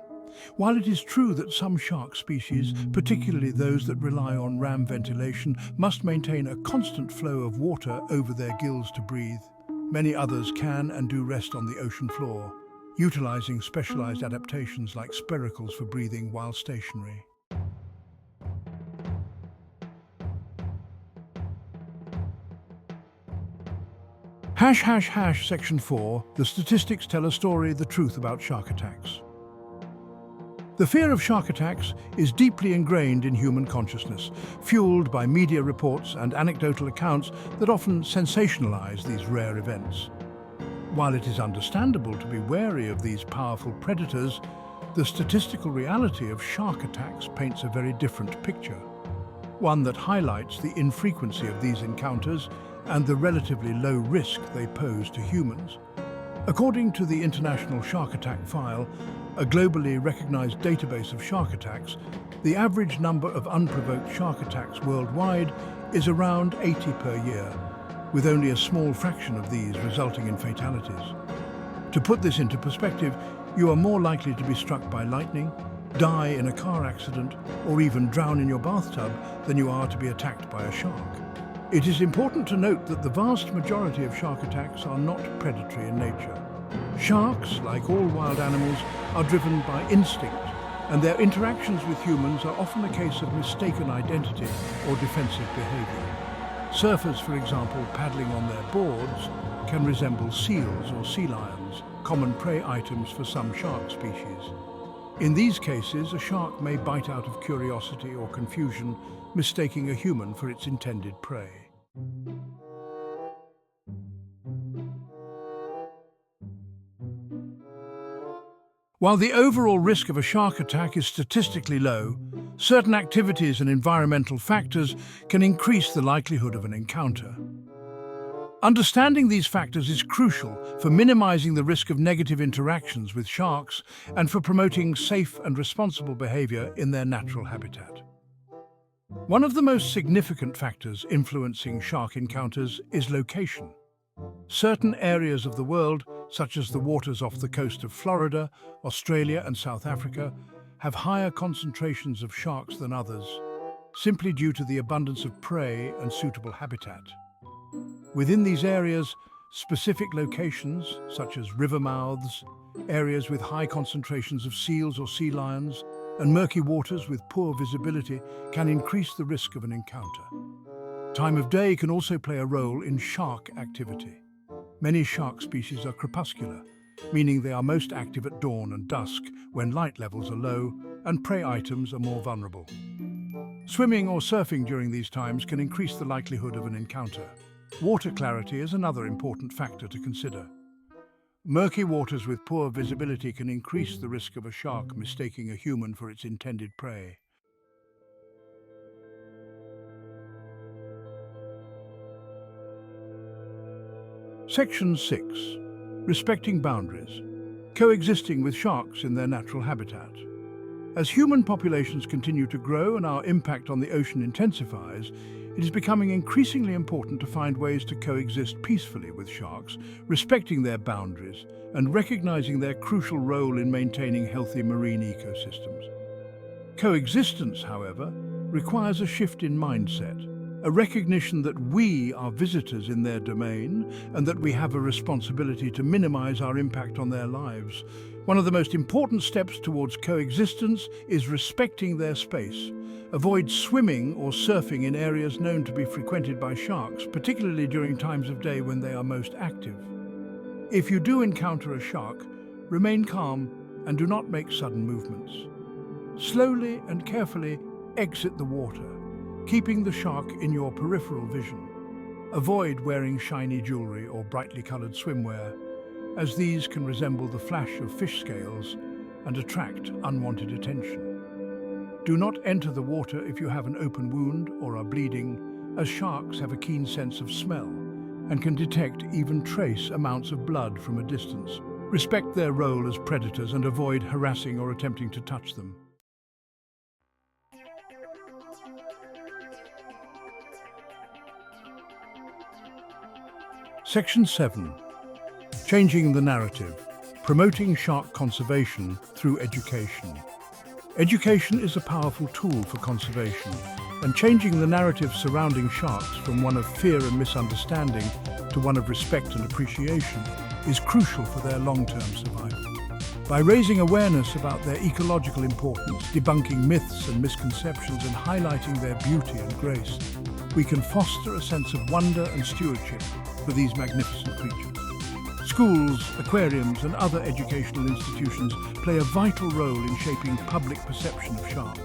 While it is true that some shark species, particularly those that rely on ram ventilation, must maintain a constant flow of water over their gills to breathe, many others can and do rest on the ocean floor, utilizing specialized adaptations like spiracles for breathing while stationary. Section 4, the statistics tell a story, the truth about shark attacks. The fear of shark attacks is deeply ingrained in human consciousness, fueled by media reports and anecdotal accounts that often sensationalize these rare events. While it is understandable to be wary of these powerful predators, the statistical reality of shark attacks paints a very different picture, one that highlights the infrequency of these encounters and the relatively low risk they pose to humans. According to the International Shark Attack File, a globally recognized database of shark attacks, the average number of unprovoked shark attacks worldwide is around 80 per year, with only a small fraction of these resulting in fatalities. To put this into perspective, you are more likely to be struck by lightning, die in a car accident, or even drown in your bathtub than you are to be attacked by a shark. It is important to note that the vast majority of shark attacks are not predatory in nature. Sharks, like all wild animals, are driven by instinct, and their interactions with humans are often a case of mistaken identity or defensive behavior. Surfers, for example, paddling on their boards, can resemble seals or sea lions, common prey items for some shark species. In these cases, a shark may bite out of curiosity or confusion, mistaking a human for its intended prey. While the overall risk of a shark attack is statistically low, certain activities and environmental factors can increase the likelihood of an encounter. Understanding these factors is crucial for minimizing the risk of negative interactions with sharks and for promoting safe and responsible behavior in their natural habitat. One of the most significant factors influencing shark encounters is location. Certain areas of the world, such as the waters off the coast of Florida, Australia and South Africa, have higher concentrations of sharks than others, simply due to the abundance of prey and suitable habitat. Within these areas, specific locations, such as river mouths, areas with high concentrations of seals or sea lions, and murky waters with poor visibility can increase the risk of an encounter. Time of day can also play a role in shark activity. Many shark species are crepuscular, meaning they are most active at dawn and dusk when light levels are low and prey items are more vulnerable. Swimming or surfing during these times can increase the likelihood of an encounter. Water clarity is another important factor to consider. Murky waters with poor visibility can increase the risk of a shark mistaking a human for its intended prey. Section 6. Respecting boundaries. Coexisting with sharks in their natural habitat. As human populations continue to grow and our impact on the ocean intensifies, it is becoming increasingly important to find ways to coexist peacefully with sharks, respecting their boundaries and recognizing their crucial role in maintaining healthy marine ecosystems. Coexistence, however, requires a shift in mindset, a recognition that we are visitors in their domain and that we have a responsibility to minimize our impact on their lives. One of the most important steps towards coexistence is respecting their space. Avoid swimming or surfing in areas known to be frequented by sharks, particularly during times of day when they are most active. If you do encounter a shark, remain calm and do not make sudden movements. Slowly and carefully exit the water, keeping the shark in your peripheral vision. Avoid wearing shiny jewelry or brightly colored swimwear, as these can resemble the flash of fish scales and attract unwanted attention. Do not enter the water if you have an open wound or are bleeding, as sharks have a keen sense of smell and can detect even trace amounts of blood from a distance. Respect their role as predators and avoid harassing or attempting to touch them. Section 7. Changing the narrative. Promoting shark conservation through education. Education is a powerful tool for conservation, and changing the narrative surrounding sharks from one of fear and misunderstanding to one of respect and appreciation is crucial for their long-term survival. By raising awareness about their ecological importance, debunking myths and misconceptions, and highlighting their beauty and grace, we can foster a sense of wonder and stewardship for these magnificent creatures. Schools, aquariums, and other educational institutions play a vital role in shaping public perception of sharks.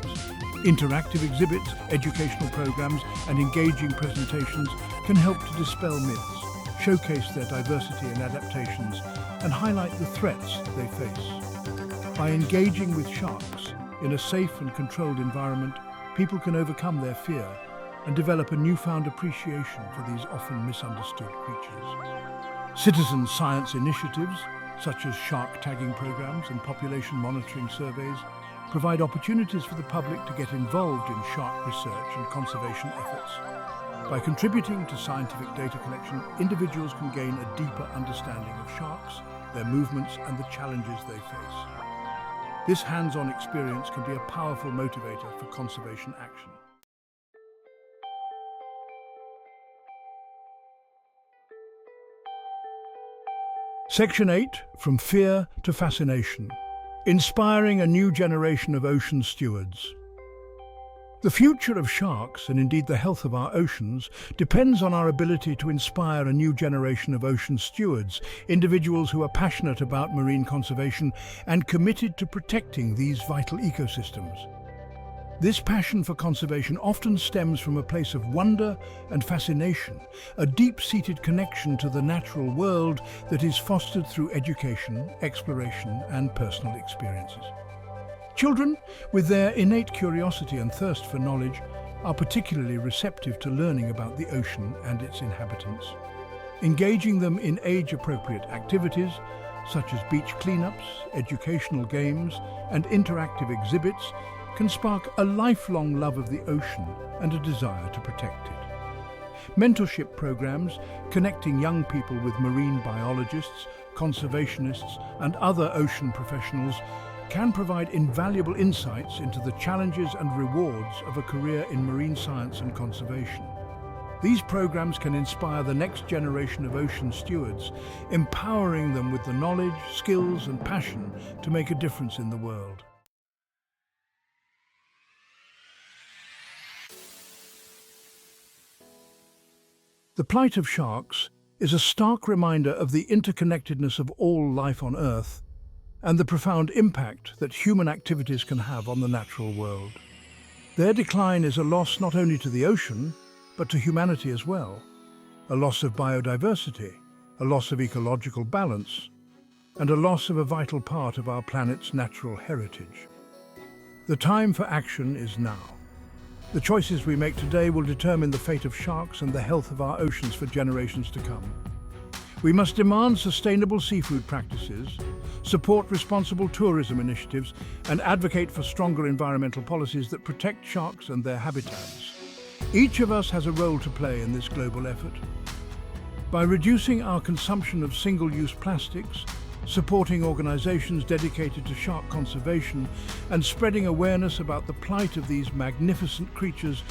Interactive exhibits, educational programs, and engaging presentations can help to dispel myths, showcase their diversity and adaptations, and highlight the threats they face. By engaging with sharks in a safe and controlled environment, people can overcome their fear and develop a newfound appreciation for these often misunderstood creatures. Citizen science initiatives, such as shark tagging programs and population monitoring surveys, provide opportunities for the public to get involved in shark research and conservation efforts. By contributing to scientific data collection, individuals can gain a deeper understanding of sharks, their movements, and the challenges they face. This hands-on experience can be a powerful motivator for conservation action. Section 8, From Fear to Fascination. Inspiring a new generation of ocean stewards. The future of sharks, and indeed the health of our oceans, depends on our ability to inspire a new generation of ocean stewards, individuals who are passionate about marine conservation and committed to protecting these vital ecosystems. This passion for conservation often stems from a place of wonder and fascination, a deep-seated connection to the natural world that is fostered through education, exploration, and personal experiences. Children, with their innate curiosity and thirst for knowledge, are particularly receptive to learning about the ocean and its inhabitants. Engaging them in age-appropriate activities, such as beach cleanups, educational games, and interactive exhibits, can spark a lifelong love of the ocean and a desire to protect it. Mentorship programs connecting young people with marine biologists, conservationists, and other ocean professionals can provide invaluable insights into the challenges and rewards of a career in marine science and conservation. These programs can inspire the next generation of ocean stewards, empowering them with the knowledge, skills, and passion to make a difference in the world. The plight of sharks is a stark reminder of the interconnectedness of all life on Earth and the profound impact that human activities can have on the natural world. Their decline is a loss not only to the ocean, but to humanity as well. A loss of biodiversity, a loss of ecological balance, and a loss of a vital part of our planet's natural heritage. The time for action is now. The choices we make today will determine the fate of sharks and the health of our oceans for generations to come. We must demand sustainable seafood practices, support responsible tourism initiatives, and advocate for stronger environmental policies that protect sharks and their habitats. Each of us has a role to play in this global effort. By reducing our consumption of single-use plastics, supporting organizations dedicated to shark conservation, and spreading awareness about the plight of these magnificent creatures,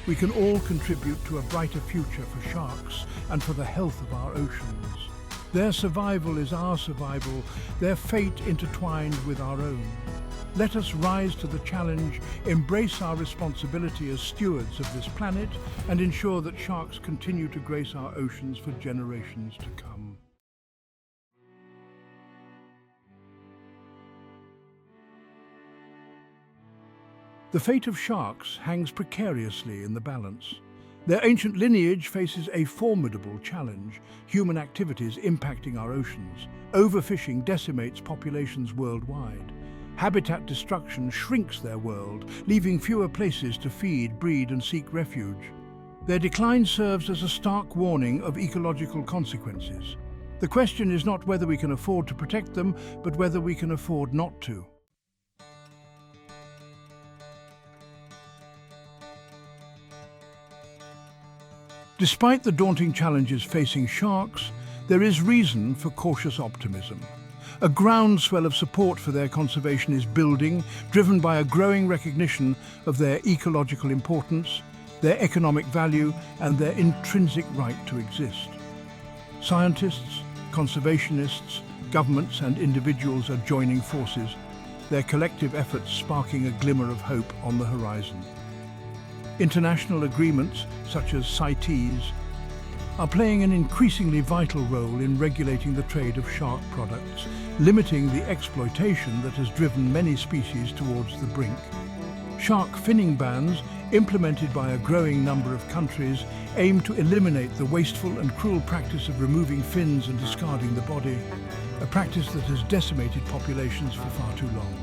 we can all contribute to a brighter future for sharks and for the health of our oceans. Their survival is our survival, their fate intertwined with our own. Let us rise to the challenge, embrace our responsibility as stewards of this planet, and ensure that sharks continue to grace our oceans for generations to come. The fate of sharks hangs precariously in the balance. Their ancient lineage faces a formidable challenge: human activities impacting our oceans. Overfishing decimates populations worldwide. Habitat destruction shrinks their world, leaving fewer places to feed, breed, and seek refuge. Their decline serves as a stark warning of ecological consequences. The question is not whether we can afford to protect them, but whether we can afford not to. Despite the daunting challenges facing sharks, there is reason for cautious optimism. A groundswell of support for their conservation is building, driven by a growing recognition of their ecological importance, their economic value, and their intrinsic right to exist. Scientists, conservationists, governments, and individuals are joining forces, their collective efforts sparking a glimmer of hope on the horizon. International agreements, such as CITES, are playing an increasingly vital role in regulating the trade of shark products, limiting the exploitation that has driven many species towards the brink. Shark finning bans, implemented by a growing number of countries, aim to eliminate the wasteful and cruel practice of removing fins and discarding the body, a practice that has decimated populations for far too long.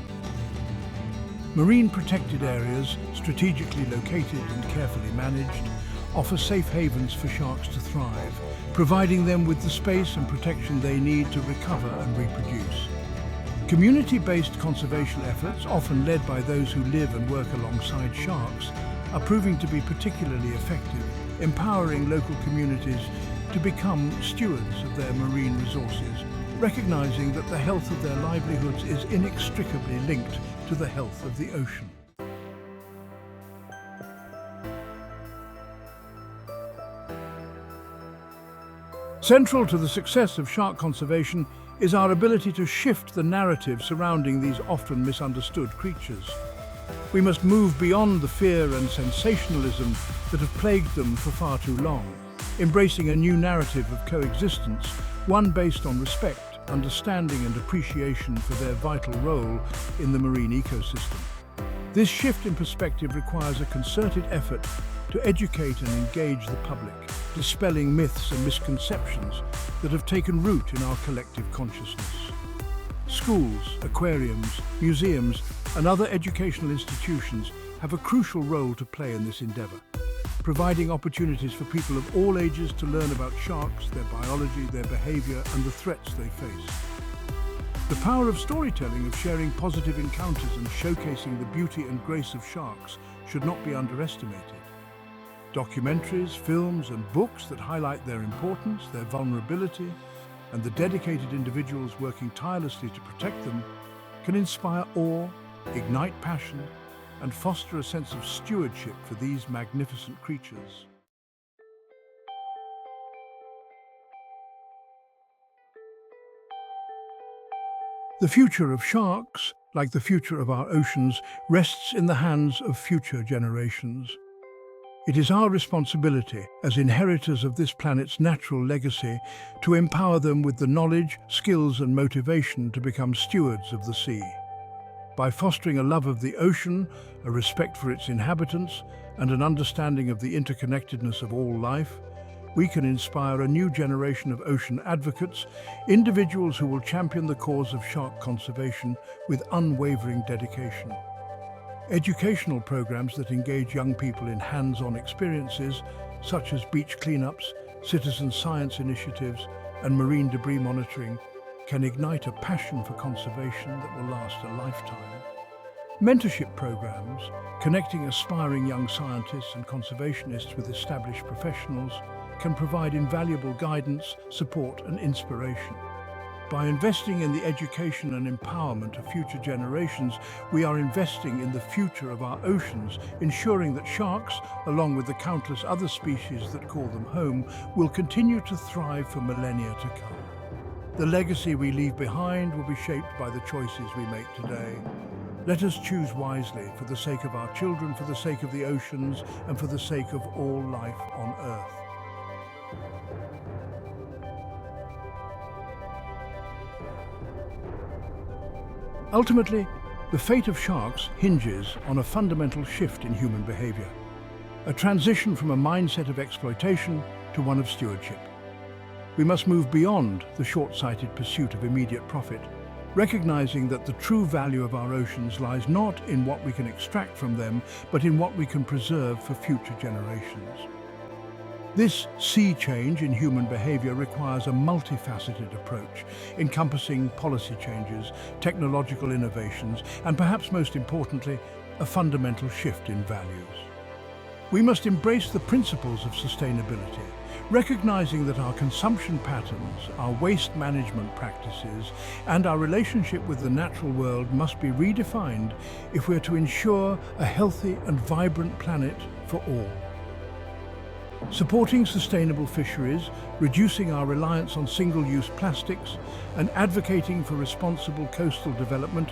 Marine protected areas, strategically located and carefully managed, offer safe havens for sharks to thrive, providing them with the space and protection they need to recover and reproduce. Community-based conservation efforts, often led by those who live and work alongside sharks, are proving to be particularly effective, empowering local communities to become stewards of their marine resources, recognizing that the health of their livelihoods is inextricably linked to the health of the ocean. Central to the success of shark conservation is our ability to shift the narrative surrounding these often misunderstood creatures. We must move beyond the fear and sensationalism that have plagued them for far too long, embracing a new narrative of coexistence, one based on respect, understanding and appreciation for their vital role in the marine ecosystem. This shift in perspective requires a concerted effort to educate and engage the public, dispelling myths and misconceptions that have taken root in our collective consciousness. Schools, aquariums, museums, and other educational institutions have a crucial role to play in this endeavor, providing opportunities for people of all ages to learn about sharks, their biology, their behavior, and the threats they face. The power of storytelling, of sharing positive encounters and showcasing the beauty and grace of sharks should not be underestimated. Documentaries, films and books that highlight their importance, their vulnerability, and the dedicated individuals working tirelessly to protect them can inspire awe, ignite passion, and foster a sense of stewardship for these magnificent creatures. The future of sharks, like the future of our oceans, rests in the hands of future generations. It is our responsibility, as inheritors of this planet's natural legacy, to empower them with the knowledge, skills and motivation to become stewards of the sea. By fostering a love of the ocean, a respect for its inhabitants, and an understanding of the interconnectedness of all life, we can inspire a new generation of ocean advocates, individuals who will champion the cause of shark conservation with unwavering dedication. Educational programs that engage young people in hands-on experiences, such as beach cleanups, citizen science initiatives, and marine debris monitoring, can ignite a passion for conservation that will last a lifetime. Mentorship programs, connecting aspiring young scientists and conservationists with established professionals, can provide invaluable guidance, support and inspiration. By investing in the education and empowerment of future generations, we are investing in the future of our oceans, ensuring that sharks, along with the countless other species that call them home, will continue to thrive for millennia to come. The legacy we leave behind will be shaped by the choices we make today. Let us choose wisely for the sake of our children, for the sake of the oceans, and for the sake of all life on Earth. Ultimately, the fate of sharks hinges on a fundamental shift in human behavior, a transition from a mindset of exploitation to one of stewardship. We must move beyond the short-sighted pursuit of immediate profit, recognizing that the true value of our oceans lies not in what we can extract from them, but in what we can preserve for future generations. This sea change in human behavior requires a multifaceted approach, encompassing policy changes, technological innovations, and perhaps most importantly, a fundamental shift in values. We must embrace the principles of sustainability, recognizing that our consumption patterns, our waste management practices, and our relationship with the natural world must be redefined if we're to ensure a healthy and vibrant planet for all. Supporting sustainable fisheries, reducing our reliance on single-use plastics, and advocating for responsible coastal development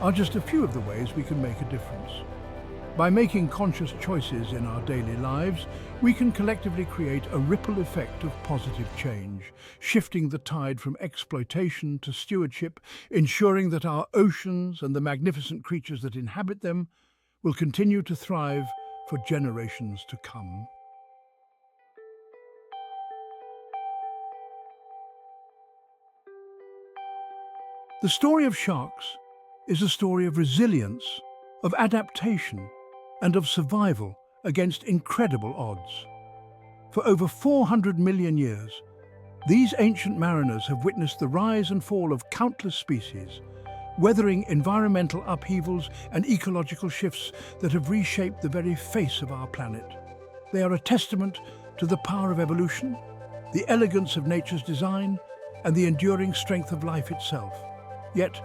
are just a few of the ways we can make a difference. By making conscious choices in our daily lives, we can collectively create a ripple effect of positive change, shifting the tide from exploitation to stewardship, ensuring that our oceans and the magnificent creatures that inhabit them will continue to thrive for generations to come. The story of sharks is a story of resilience, of adaptation, and of survival against incredible odds. For over 400 million years, these ancient mariners have witnessed the rise and fall of countless species, weathering environmental upheavals and ecological shifts that have reshaped the very face of our planet. They are a testament to the power of evolution, the elegance of nature's design, and the enduring strength of life itself. Yet,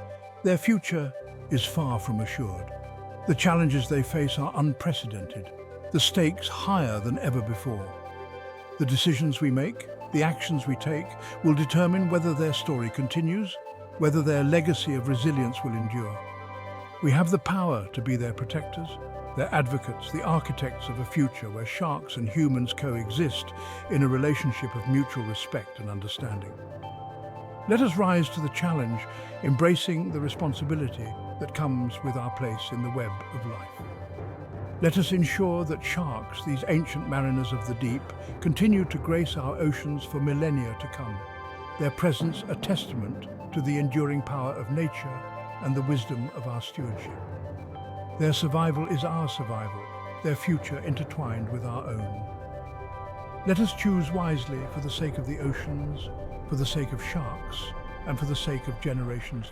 their future is far from assured. The challenges they face are unprecedented, the stakes higher than ever before. The decisions we make, the actions we take, will determine whether their story continues, whether their legacy of resilience will endure. We have the power to be their protectors, their advocates, the architects of a future where sharks and humans coexist in a relationship of mutual respect and understanding. Let us rise to the challenge, embracing the responsibility that comes with our place in the web of life. Let us ensure that sharks, these ancient mariners of the deep, continue to grace our oceans for millennia to come, their presence a testament to the enduring power of nature and the wisdom of our stewardship. Their survival is our survival, their future intertwined with our own. Let us choose wisely for the sake of the oceans, for the sake of sharks, and for the sake of generations